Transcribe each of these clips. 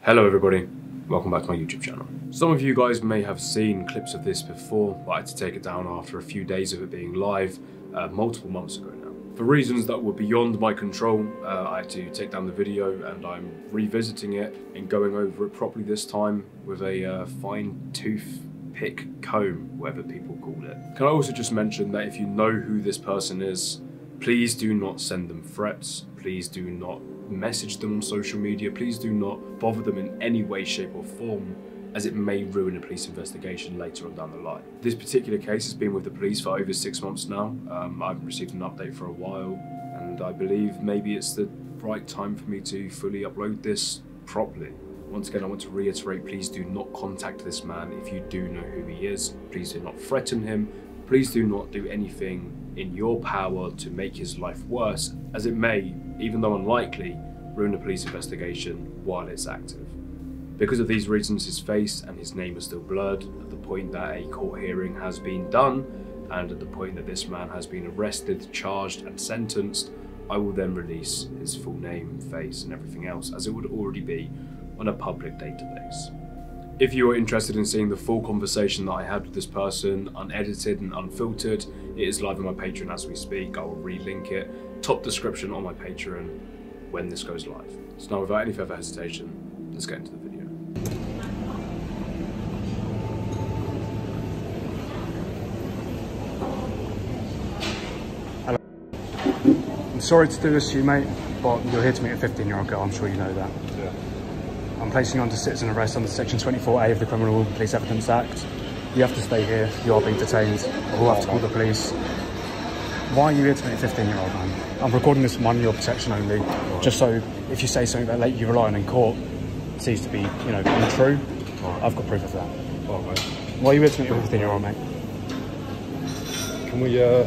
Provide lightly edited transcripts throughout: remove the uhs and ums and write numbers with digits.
Hello everybody, welcome back to my YouTube channel. Some of you guys may have seen clips of this before, but I had to take it down after a few days of it being live multiple months ago now. For reasons that were beyond my control, I had to take down the video and I'm revisiting it and going over it properly this time with a fine toothpick comb, whatever people call it. Can I also just mention that if you know who this person is, please do not send them threats, please do not message them on social media, please do not bother them in any way, shape or form, as it may ruin a police investigation later on down the line. This particular case has been with the police for over 6 months now. I haven't received an update for a while, and I believe maybe it's the right time for me to fully upload this properly. Once again, I want to reiterate, please do not contact this man if you do know who he is. Please do not threaten him. Please do not do anything in your power to make his life worse, as it may, even though unlikely, ruin a police investigation while it's active. Because of these reasons, his face and his name are still blurred at the point that a court hearing has been done, and at the point that this man has been arrested, charged and sentenced, I will then release his full name, face and everything else as it would already be on a public database. If you are interested in seeing the full conversation that I had with this person, unedited and unfiltered, it is live on my Patreon as we speak. I will relink it, top description on my Patreon when this goes live. So now, without any further hesitation, let's get into the video. Hello. I'm sorry to do this to you, mate, but you're here to meet a 15-year-old girl, I'm sure you know that. Yeah. I'm placing you under citizen arrest under section 24A of the Criminal Police Evidence Act. You have to stay here, you are being detained, or we'll have to call the police. Why are you here to meet a 15-year-old man? I'm recording this for your protection only, just so if you say something that later you rely on in court seems to be, untrue, I've got proof of that. Mate. Why are you here to meet a 15-year-old, mate? Can we go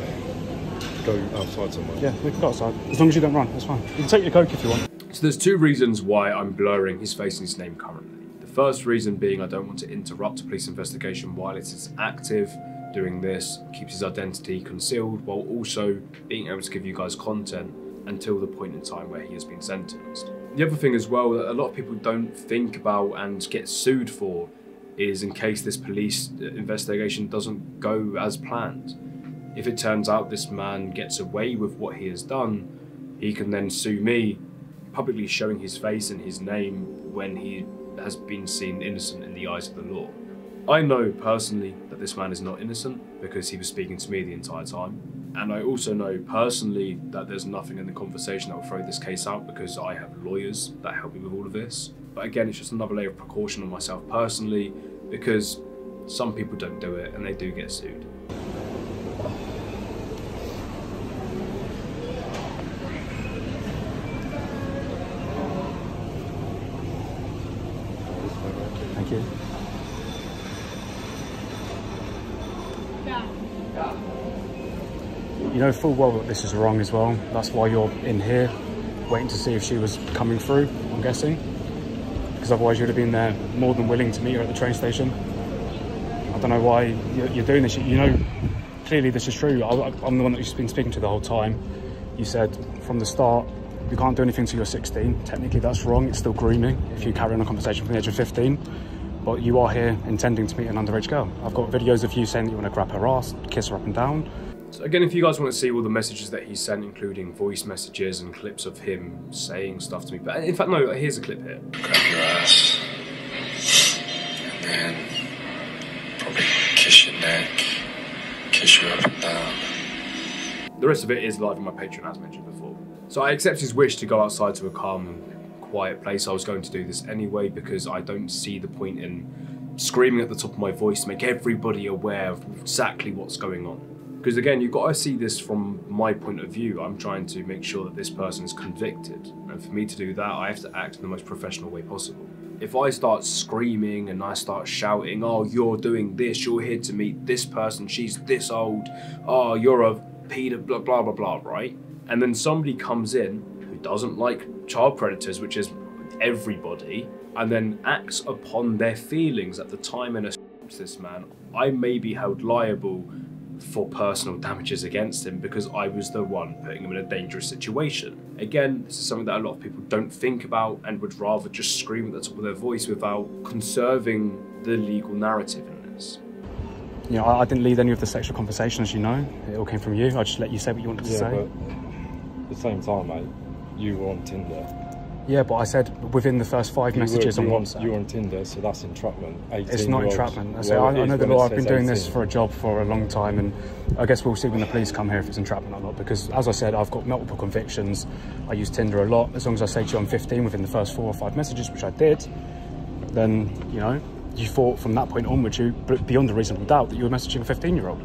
outside somewhere? Yeah, we can go outside. As long as you don't run, that's fine. You can take your coke if you want. So there's two reasons why I'm blurring his face and his name currently. The first reason being I don't want to interrupt a police investigation while it is active. Doing this keeps his identity concealed while also being able to give you guys content until the point in time where he has been sentenced. The other thing as well that a lot of people don't think about and get sued for is in case this police investigation doesn't go as planned. If it turns out this man gets away with what he has done, he can then sue me, publicly showing his face and his name when he has been seen innocent in the eyes of the law. I know personally that this man is not innocent because he was speaking to me the entire time. And I also know personally that there's nothing in the conversation that will throw this case out because I have lawyers that help me with all of this. But again, it's just another layer of precaution on myself personally because some people don't do it and they do get sued. Thank you. You know full well that this is wrong as well. That's why you're in here, waiting to see if she was coming through, I'm guessing. Because otherwise you'd have been there more than willing to meet her at the train station. I don't know why you're doing this. You know, clearly this is true. I'm the one that you've been speaking to the whole time. You said from the start, you can't do anything until you're 16. Technically that's wrong, it's still grooming if you carry on a conversation from the age of 15. But you are here intending to meet an underage girl. I've got videos of you saying that you want to grab her ass, kiss her up and down. So again, if you guys want to see all the messages that he sent, including voice messages and clips of him saying stuff to me, but in fact, no, here's a clip here. Grab your ass, and then probably kiss your neck, kiss you up and down. The rest of it is live on my Patreon, as mentioned before. So I accept his wish to go outside to a calm and quiet place. I was going to do this anyway because I don't see the point in screaming at the top of my voice to make everybody aware of exactly what's going on. Because again, you've got to see this from my point of view. I'm trying to make sure that this person is convicted. And for me to do that, I have to act in the most professional way possible. If I start screaming and I start shouting, oh, you're doing this, you're here to meet this person, she's this old, oh, you're a pedo, blah, blah, blah, blah, right? And then somebody comes in who doesn't like child predators, which is everybody, and then acts upon their feelings at the time and assaults this man, I may be held liable for personal damages against him because I was the one putting him in a dangerous situation. Again, this is something that a lot of people don't think about and would rather just scream at the top of their voice without conserving the legal narrative in this. You know, I didn't lead any of the sexual conversation, as you know. It all came from you. I just let you say what you wanted to say. But at the same time, mate, you were on Tinder. Yeah, but I said within the first 5 messages on WhatsApp. You were on Tinder, so that's entrapment. It's not entrapment. I know the law. I've been doing this for a job for a long time, and I guess we'll see when the police come here if it's entrapment or not, because as I said, I've got multiple convictions. I use Tinder a lot. As long as I say to you I'm 15 within the first 4 or 5 messages, which I did, then, you know, you thought from that point onwards, but beyond a reasonable doubt, that you were messaging a 15-year-old.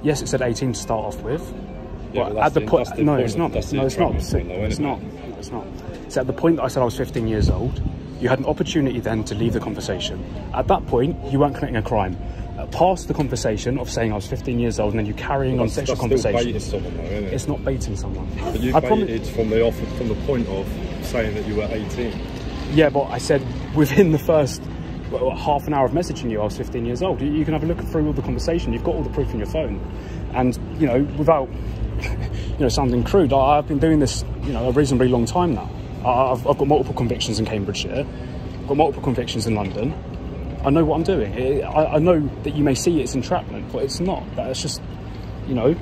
Yes, it said 18 to start off with. Yeah, but at the point, no, it's not. No, it's not. It's not. It's not. So at the point that I said I was 15 years old, you had an opportunity then to leave the conversation. At that point, you weren't committing a crime. Past the conversation of saying I was 15 years old and then you carrying on sexual conversations. Someone, though, isn't it? It's not baiting someone. But you baited from the point of saying that you were 18. Yeah, but I said within the first half an hour of messaging you, I was 15 years old. You can have a look through all the conversation. You've got all the proof in your phone. And, you know, without, you know, sounding crude, I've been doing this, you know, a reasonably long time now. I've got multiple convictions in Cambridgeshire. I've got multiple convictions in London. I know what I'm doing. I know that you may see it's entrapment, but it's not. That's just, you know,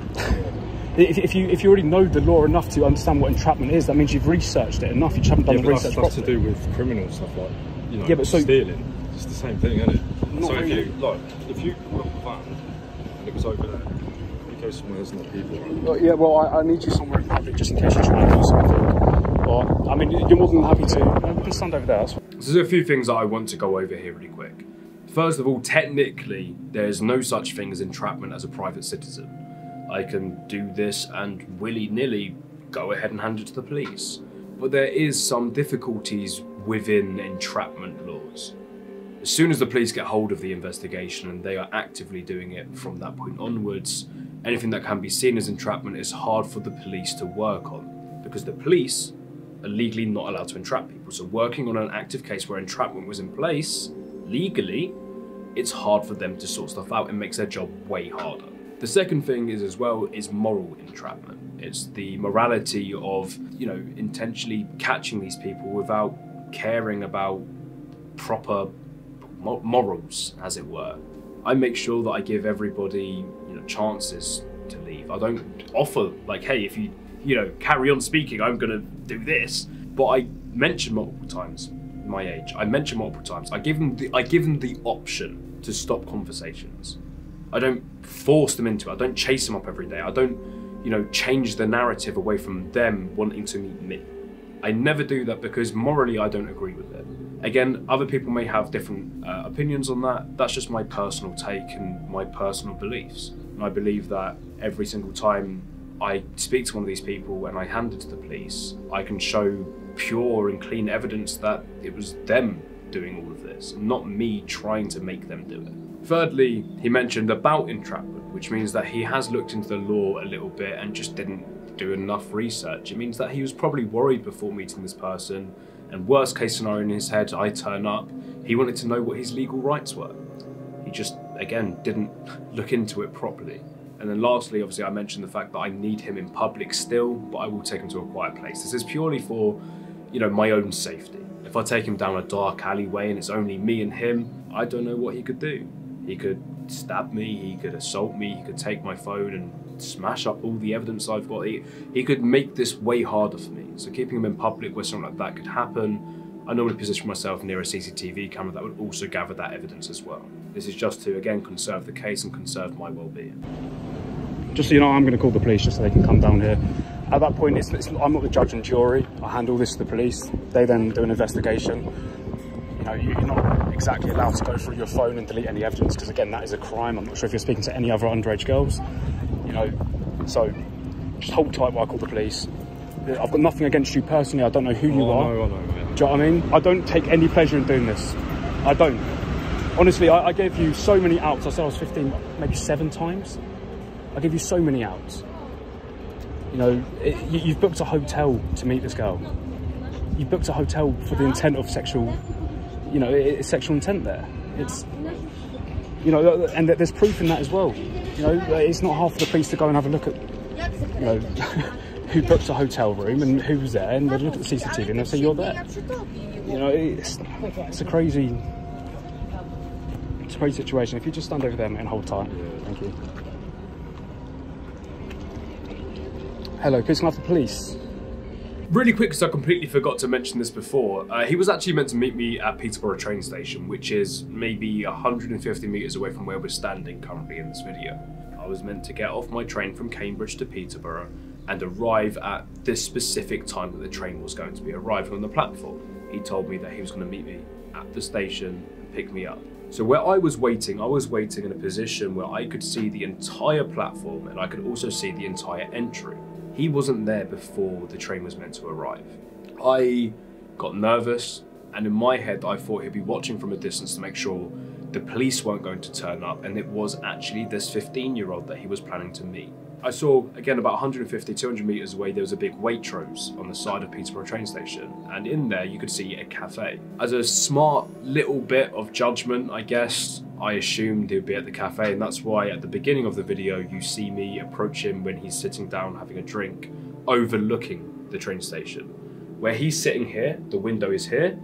if you already know the law enough to understand what entrapment is, that means you've researched it enough. You just haven't done the research properly. That's to do with criminal stuff, like, you know, yeah, but stealing. It's the same thing, isn't it? So really. if you call up a van and it was over there, you go somewhere there's not people around. Well, yeah, well, I need you somewhere in public just in case you're trying to do something. But, I mean, you're more than happy to. We can stand over there. So there's a few things that I want to go over here really quick. First of all, technically, there's no such thing as entrapment as a private citizen. I can do this and willy-nilly go ahead and hand it to the police. But there is some difficulties within entrapment laws. As soon as the police get hold of the investigation and they are actively doing it from that point onwards, anything that can be seen as entrapment is hard for the police to work on, because the police are legally not allowed to entrap people. So working on an active case where entrapment was in place, legally, it's hard for them to sort stuff out and makes their job way harder. The second thing is moral entrapment. It's the morality of, you know, intentionally catching these people without caring about proper morals, as it were. I make sure that I give everybody, you know, chances to leave. I don't offer, like, hey, if you know, carry on speaking, I'm gonna do this. But I mention multiple times my age. I mention multiple times. I give them the option to stop conversations. I don't force them into it. I don't chase them up every day. I don't, you know, change the narrative away from them wanting to meet me. I never do that because morally I don't agree with it. Again, other people may have different opinions on that. That's just my personal take and my personal beliefs. And I believe that every single time I speak to one of these people and I hand it to the police, I can show pure and clean evidence that it was them doing all of this, not me trying to make them do it. Thirdly, he mentioned about entrapment, which means that he has looked into the law a little bit and just didn't do enough research. It means that he was probably worried before meeting this person, and worst case scenario in his head, I turn up, he wanted to know what his legal rights were. He just, again, didn't look into it properly. And then lastly, obviously I mentioned the fact that I need him in public still, but I will take him to a quiet place. This is purely for, you know, my own safety. If I take him down a dark alleyway and it's only me and him, I don't know what he could do. He could stab me, he could assault me, he could take my phone and smash up all the evidence I've got. He could make this way harder for me. So keeping him in public where something like that could happen, I normally position myself near a CCTV camera that would also gather that evidence as well. This is just to, again, conserve the case and conserve my well-being. Just so you know, I'm going to call the police just so they can come down here. At that point, I'm not the judge and jury. I hand all this to the police. They then do an investigation. You know, you're not exactly allowed to go through your phone and delete any evidence because, again, that is a crime. I'm not sure if you're speaking to any other underage girls. You know, so just hold tight while I call the police. I've got nothing against you personally. I don't know who you are. I know, do you know what I mean? I don't take any pleasure in doing this. I don't. Honestly, I gave you so many outs. I said I was 15, maybe 7 times. I give you so many outs. You know, you've booked a hotel to meet this girl. You booked a hotel for the intent of sexual, you know, it's sexual intent there. It's, you know, and there's proof in that as well. You know, it's not hard for the police to go and have a look at, you know, who booked a hotel room and who's there, and they look at the CCTV and they say you're there. You know, it's a crazy situation. If you just stand over there, mate, and hold tight. Thank you. Hello, please can I have the police? Really quick, because I completely forgot to mention this before, he was actually meant to meet me at Peterborough train station, which is maybe 150 metres away from where we're standing currently in this video. I was meant to get off my train from Cambridge to Peterborough and arrive at this specific time that the train was going to be arriving on the platform. He told me that he was going to meet me at the station and pick me up. So where I was waiting in a position where I could see the entire platform and I could also see the entire entry. He wasn't there before the train was meant to arrive. I got nervous, and in my head I thought he'd be watching from a distance to make sure the police weren't going to turn up, and it was actually this 15-year-old that he was planning to meet. I saw, again, about 150, 200 metres away, there was a big Waitrose on the side of Peterborough train station, and in there you could see a cafe. As a smart little bit of judgment, I guess, I assumed he'd be at the cafe, and that's why at the beginning of the video you see me approach him when he's sitting down having a drink, overlooking the train station. Where he's sitting here, the window is here,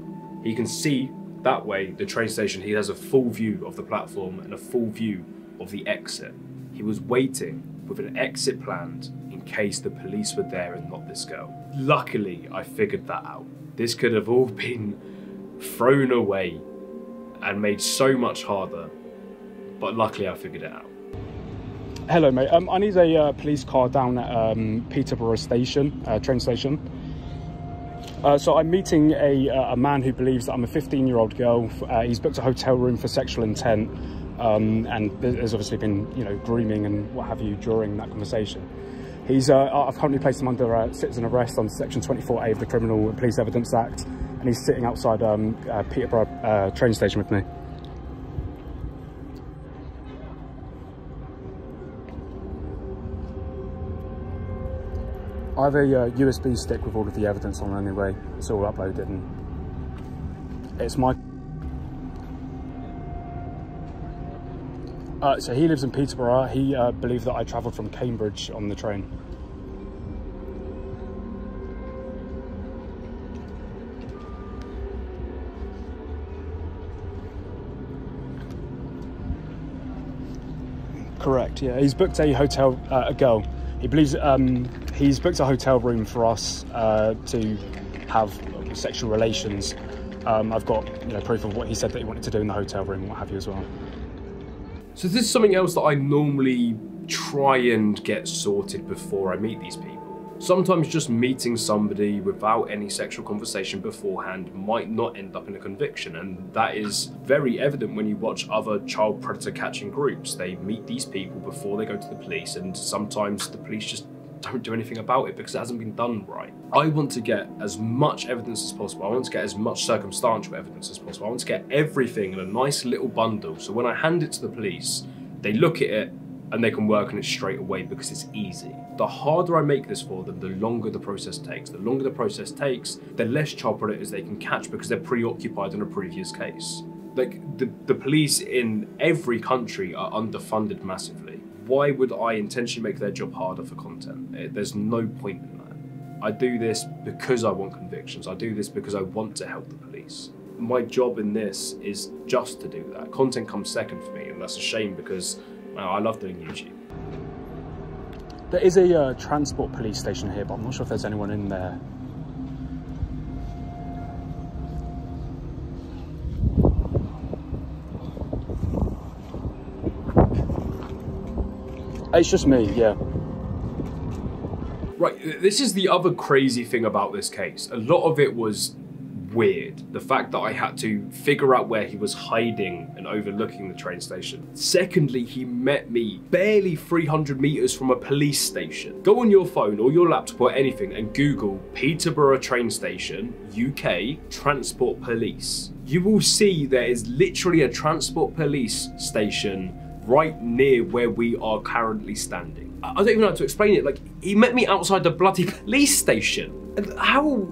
he can see that way the train station. He has a full view of the platform and a full view of the exit. He was waiting with an exit planned in case the police were there and not this girl. Luckily, I figured that out. This could have all been thrown away and made so much harder, but luckily I figured it out. Hello, mate. I need a police car down at Peterborough station, train station. So I'm meeting a man who believes that I'm a 15-year-old girl. He's booked a hotel room for sexual intent. And there's obviously been, you know, grooming and what have you during that conversation. He's, I've currently placed him under citizen arrest on section 24A of the Criminal and Police Evidence Act, and he's sitting outside Peterborough train station with me. I have a USB stick with all of the evidence on anyway. It's all uploaded, and it's my... So he lives in Peterborough. He believed that I travelled from Cambridge on the train. Correct, yeah. He's booked a hotel, a girl. He believes he's booked a hotel room for us to have sexual relations. I've got, you know, proof of what he said that he wanted to do in the hotel room and what have you as well. So this is something else that I normally try and get sorted before I meet these people. Sometimes just meeting somebody without any sexual conversation beforehand might not end up in a conviction, and that is very evident when you watch other child predator catching groups. They meet these people before they go to the police, and sometimes the police just don't do anything about it because it hasn't been done right. I want to get as much evidence as possible. I want to get as much circumstantial evidence as possible. I want to get everything in a nice little bundle, so when I hand it to the police, they look at it and they can work on it straight away because it's easy. The harder I make this for them, the longer the process takes. The longer the process takes, the less child predators they can catch because they're preoccupied in a previous case. Like, the police in every country are underfunded massively. Why would I intentionally make their job harder for content? There's no point in that. I do this because I want convictions. I do this because I want to help the police. My job in this is just to do that. Content comes second for me, and that's a shame because I love doing YouTube. There is a transport police station here, but I'm not sure if there's anyone in there. It's just me, yeah. Right, this is the other crazy thing about this case. A lot of it was weird. The fact that I had to figure out where he was hiding and overlooking the train station. Secondly, he met me barely 300 meters from a police station. Go on your phone or your laptop or anything and Google Peterborough train station, UK, transport police. You will see there is literally a transport police station right near where we are currently standing. I don't even know how to explain it. Like, he met me outside the bloody police station. And how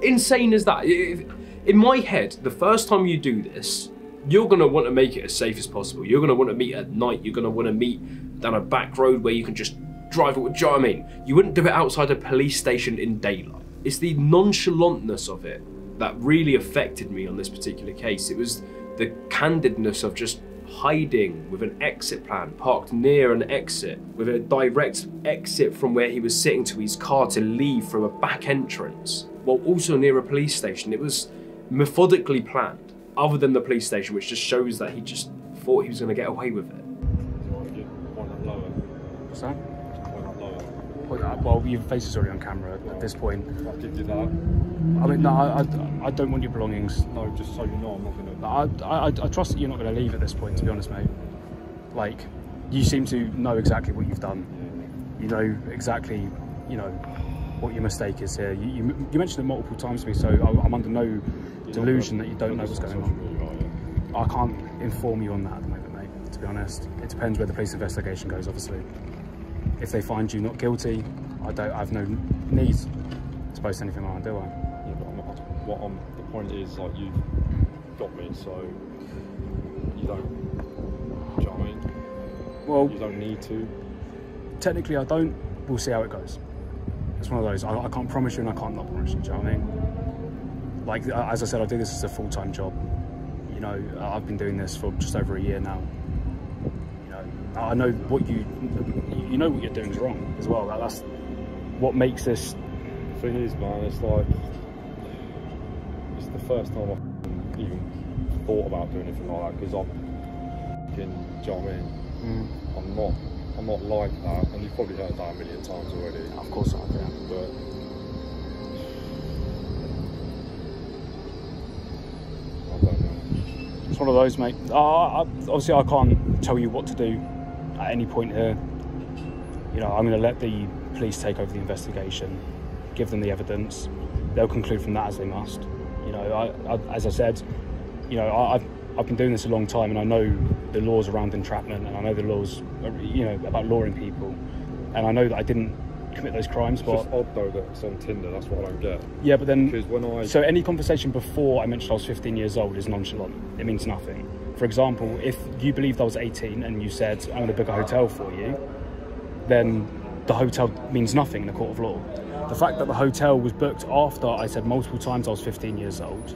insane is that? In my head, the first time you do this, you're going to want to make it as safe as possible. You're going to want to meet at night. You're going to want to meet down a back road where you can just drive it. Do you know what I mean? You wouldn't do it outside a police station in daylight. It's the nonchalantness of it that really affected me on this particular case. It was the candidness of just hiding with an exit plan, parked near an exit, with a direct exit from where he was sitting to his car to leave from a back entrance, while also near a police station. It was methodically planned, other than the police station, which just shows that he just thought he was going to get away with it. What's that? Well, your face is already on camera at this point. I'll give you that. I mean, no, I don't want your belongings. No, just so you know, I'm not going to... I trust that you're not going to leave at this point, to be honest, mate. Like, you seem to know exactly what you've done. You know exactly, you know, what your mistake is here. You mentioned it multiple times to me, so I'm under no delusion that you don't know what's going on. I can't inform you on that at the moment, mate, to be honest. It depends where the police investigation goes, obviously. If they find you not guilty, I have no need to post anything on, do I? Yeah, but the point is, like, you've got me, so you don't, do you know what I mean? Well, you don't need to. Technically I don't. We'll see how it goes. It's one of those, I can't promise you and I can't not promise you, do you know what I mean? Like, as I said, I do this as a full-time job. You know, I've been doing this for just over a year now. You know, I know what you know what you're doing is wrong as well. That's what makes this... The thing is, man, it's like, it's the first time I've even thought about doing anything like that, because I'm, do you know what I mean? I'm not like that, and you've probably heard that a million times already. Of course I have, yeah. But I don't know. It's one of those, mate. Obviously I can't tell you what to do at any point here. You know, I'm going to let the police take over the investigation, give them the evidence. They'll conclude from that as they must. You know, as I said, you know, I've been doing this a long time, and I know the laws around entrapment, and I know the laws, you know, about luring people, and I know that I didn't commit those crimes. It's but just odd though that it's on Tinder. That's what I don't get. Yeah, but then because when so any conversation before I mentioned I was 15 years old is nonchalant. It means nothing. For example, if you believed I was 18 and you said I'm going to book a hotel for you, then the hotel means nothing in a court of law. The fact that the hotel was booked after I said multiple times I was 15 years old,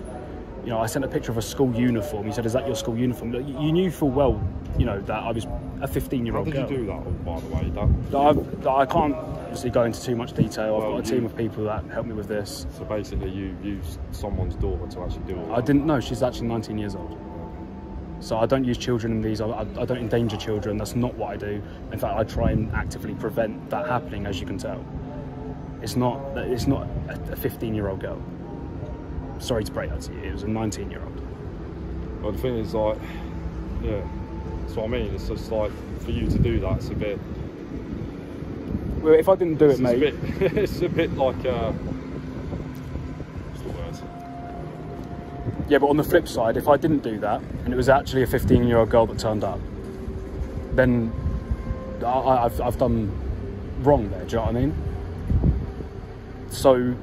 you know, I sent a picture of a school uniform. You said, "Is that your school uniform?" You knew full well, you know, that I was a 15-year-old girl. How did you do that, by the way? I can't obviously go into too much detail. I've got a team of people that help me with this. So basically you used someone's daughter to actually do it? I didn't know. She's actually 19 years old. So I don't use children in these. I don't endanger children. That's not what I do. In fact, I try and actively prevent that happening, as you can tell. It's not a 15-year-old girl. Sorry to break that to you. It was a 19-year-old. Well, the thing is, like, yeah, that's what I mean. It's just like, for you to do that, it's a bit... Well, if I didn't do it, mate... It's a bit like, what's the word? Yeah, but on the flip side, if I didn't do that, and it was actually a 15-year-old girl that turned up, then I've done wrong there, do you know what I mean? So,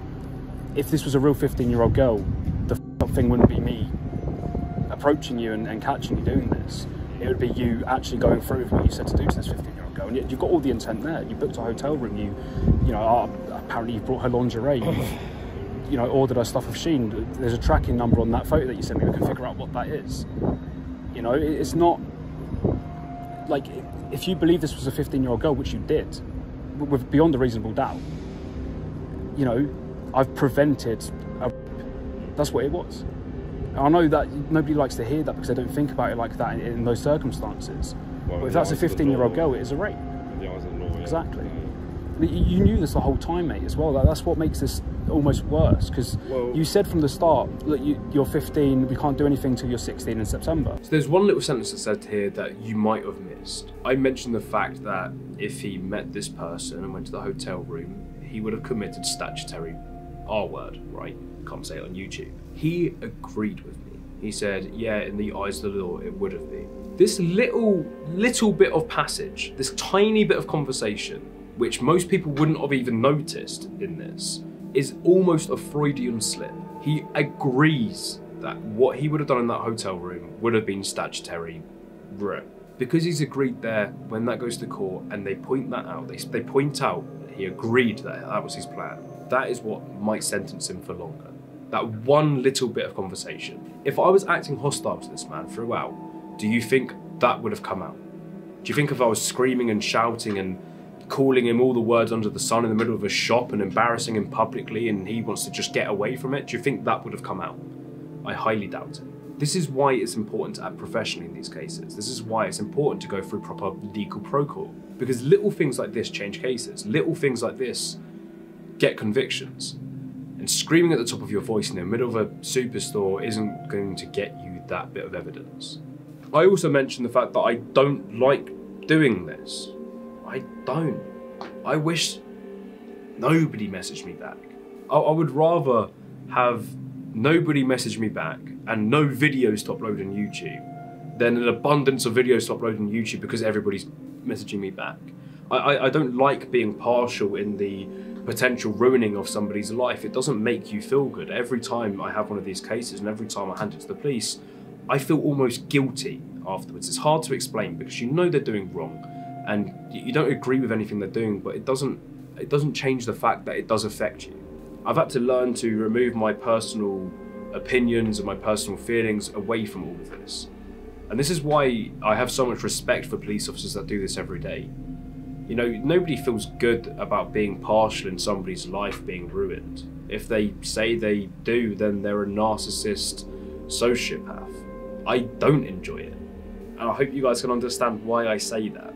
if this was a real 15-year-old girl, the f***up thing wouldn't be me approaching you and catching you doing this. It would be you actually going through with what you said to do to this 15-year-old girl. And you've got all the intent there. You booked a hotel room. You know, apparently you brought her lingerie. You know, ordered her stuff off Shein. There's a tracking number on that photo that you sent me. We can figure out what that is. You know, it's not like, if you believe this was a 15-year-old girl, which you did, with beyond a reasonable doubt, you know, I've prevented that's what it was. And I know that nobody likes to hear that because they don't think about it like that in those circumstances. Well, but if that's a 15-year-old girl, it is a rape. The eyes of the law, yeah. Exactly. You knew this the whole time, mate, as well. That's what makes this almost worse, because you said from the start, look, you're 15, we can't do anything till you're 16 in September. So there's one little sentence that said here that you might have missed. I mentioned the fact that if he met this person and went to the hotel room, he would have committed statutory R-word, right? Can't say it on YouTube. He agreed with me. He said, yeah, in the eyes of the law, it would have been. This little bit of passage, this tiny bit of conversation, which most people wouldn't have even noticed in this, is almost a Freudian slip. He agrees that what he would have done in that hotel room would have been statutory rape. Because he's agreed there, when that goes to court and they point that out, they point out that he agreed that that was his plan. That is what might sentence him for longer. That one little bit of conversation. If I was acting hostile to this man throughout, do you think that would have come out? Do you think if I was screaming and shouting and calling him all the words under the sun in the middle of a shop and embarrassing him publicly and he wants to just get away from it, do you think that would have come out? I highly doubt it. This is why it's important to act professionally in these cases. This is why it's important to go through proper legal protocol. Because little things like this change cases. Little things like this get convictions. And screaming at the top of your voice in the middle of a superstore isn't going to get you that bit of evidence. I also mentioned the fact that I don't like doing this. I don't. I wish nobody messaged me back. I would rather have nobody message me back and no videos to upload on YouTube than an abundance of videos to upload on YouTube because everybody's messaging me back. I don't like being partial in the potential ruining of somebody's life. It doesn't make you feel good. Every time I have one of these cases and every time I hand it to the police, I feel almost guilty afterwards. It's hard to explain because you know they're doing wrong and you don't agree with anything they're doing, but it doesn't change the fact that it does affect you. I've had to learn to remove my personal opinions and my personal feelings away from all of this. And this is why I have so much respect for police officers that do this every day. You know, nobody feels good about being partial in somebody's life being ruined. If they say they do, then they're a narcissist sociopath. I don't enjoy it. And I hope you guys can understand why I say that.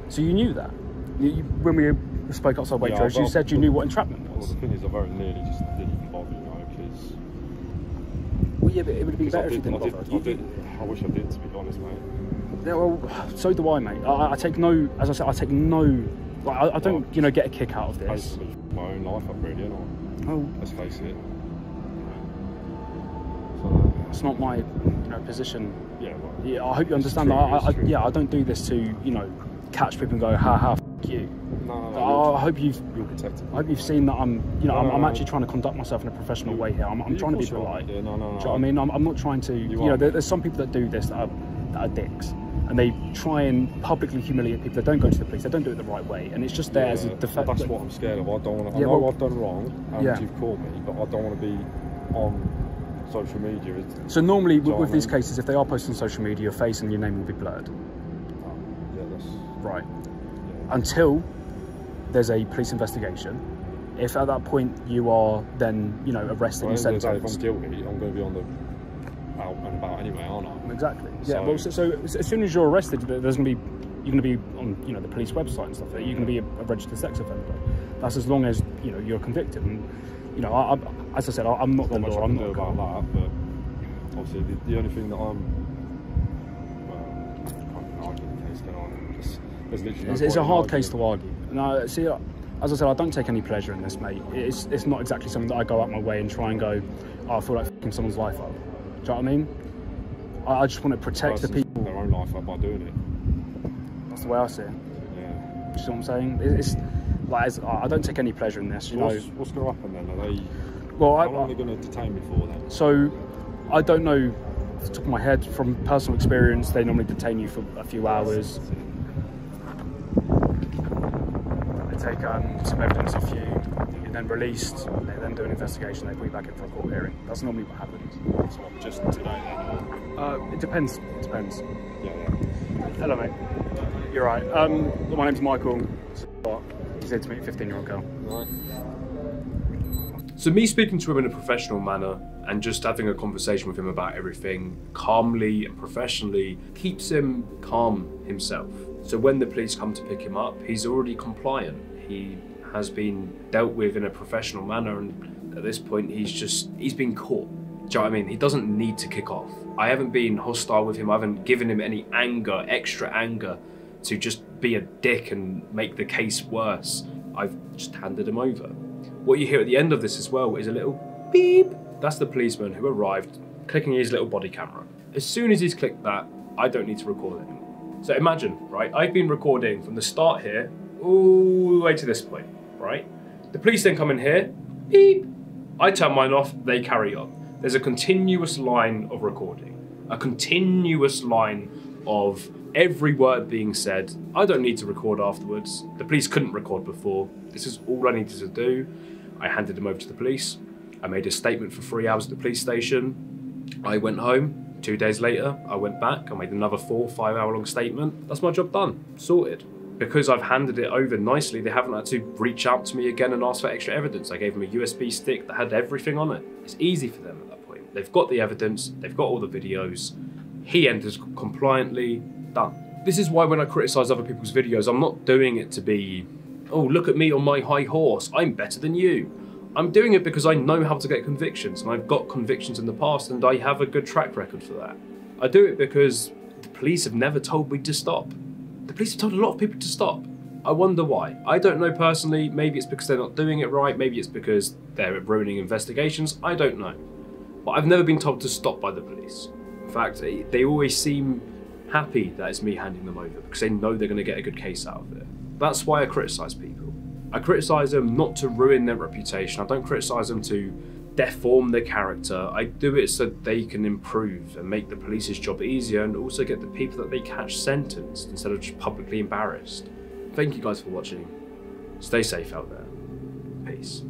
So you knew that? When we spoke outside Waitrose, you said you knew what entrapment was? Well, the thing is, I very nearly just didn't bother, you know, because... Well, yeah, but it would have been better if you didn't bother. I wish I did, to be honest, mate. Yeah, well, so do I, mate. I take no, as I said, I take no, like, I don't, you know, get a kick out of this. Basically, my own life up, really, and Oh, let's face it. So, it's not my, position. yeah, well, Yeah, I hope you understand that. I don't do this to, catch people and go, ha ha, f you. No, I hope you've seen that I'm, I'm no. actually trying to conduct myself in a professional way here. I'm trying to be polite. Yeah, no. Do you know what I mean? I'm not trying to, there's some people that do this that are dicks. And they try and publicly humiliate people. They don't go to the police. They don't do it the right way. And it's just there as a defense. That's what I'm scared of. I don't want to. Yeah, I know I've done wrong, and yeah. you've caught me, but I don't want to be on social media. So normally with these cases, if they are posted on social media, your face and your name will be blurred. Yeah, that's right. Yeah. Until there's a police investigation. If at that point you are then, arrested and sentenced. If I'm guilty, I'm going to be on the out and about anyway, aren't I? Exactly. Yeah. Well, so as soon as you're arrested, you're going to be on, the police website and stuff. You're going to be a registered sex offender. That's as long as you're convicted. And as I said, I'm not the law. I'm not about that, but obviously the only thing that I'm can't argue the case, can I? There's literally it's a hard case to argue. No, see, as I said, I don't take any pleasure in this, mate. It's not exactly something that I go out my way and try and go, oh, I feel like f***ing someone's life up. Do you know what I mean? I just want to protect the people. Their own life up by doing it. That's the way I see it. Yeah. Do you know what I'm saying? It's like I don't take any pleasure in this. What's going to happen then? Are they? Well, how long are they going to detain me for then? So, I don't know off the top of my head. From personal experience, they normally detain you for a few hours. They take some evidence off you. You're then released. They then do an investigation. They put you back in for a court hearing. That's normally what happens. So just today then? It depends. It depends. Yeah. Hello, mate. You're right. My name's Michael. He's here to meet a 15-year-old girl. Right. So me speaking to him in a professional manner and just having a conversation with him about everything calmly and professionally keeps him calm himself. So when the police come to pick him up, he's already compliant. He has been dealt with in a professional manner, and at this point he's been caught. Do you know what I mean? He doesn't need to kick off. I haven't been hostile with him. I haven't given him any anger, extra anger, to just be a dick and make the case worse. I've just handed him over. What you hear at the end of this as well is a little beep. That's the policeman who arrived, clicking his little body camera. As soon as he's clicked that, I don't need to record anymore. So imagine, right? I've been recording from the start here all the way to this point, right? The police then come in here, beep. I turn mine off, they carry on. There's a continuous line of recording, a continuous line of every word being said. I don't need to record afterwards. The police couldn't record before. This is all I needed to do. I handed them over to the police. I made a statement for 3 hours at the police station. I went home. 2 days later, I went back. I made another 4 or 5 hour long statement. That's my job done, sorted. Because I've handed it over nicely, they haven't had to reach out to me again and ask for extra evidence. I gave them a USB stick that had everything on it. It's easy for them at that point. They've got the evidence, they've got all the videos. He enters compliantly, done. This is why when I criticize other people's videos, I'm not doing it to be, oh, look at me on my high horse, I'm better than you. I'm doing it because I know how to get convictions, and I've got convictions in the past, and I have a good track record for that. I do it because the police have never told me to stop. The police have told a lot of people to stop. I wonder why. I don't know personally. Maybe it's because they're not doing it right. Maybe it's because they're ruining investigations. I don't know. But I've never been told to stop by the police. In fact, they always seem happy that it's me handing them over because they know they're going to get a good case out of it. That's why I criticise people. I criticise them not to ruin their reputation. I don't criticise them to deform their character. I do it so they can improve and make the police's job easier, and also get the people that they catch sentenced instead of just publicly embarrassed. Thank you guys for watching. Stay safe out there. Peace.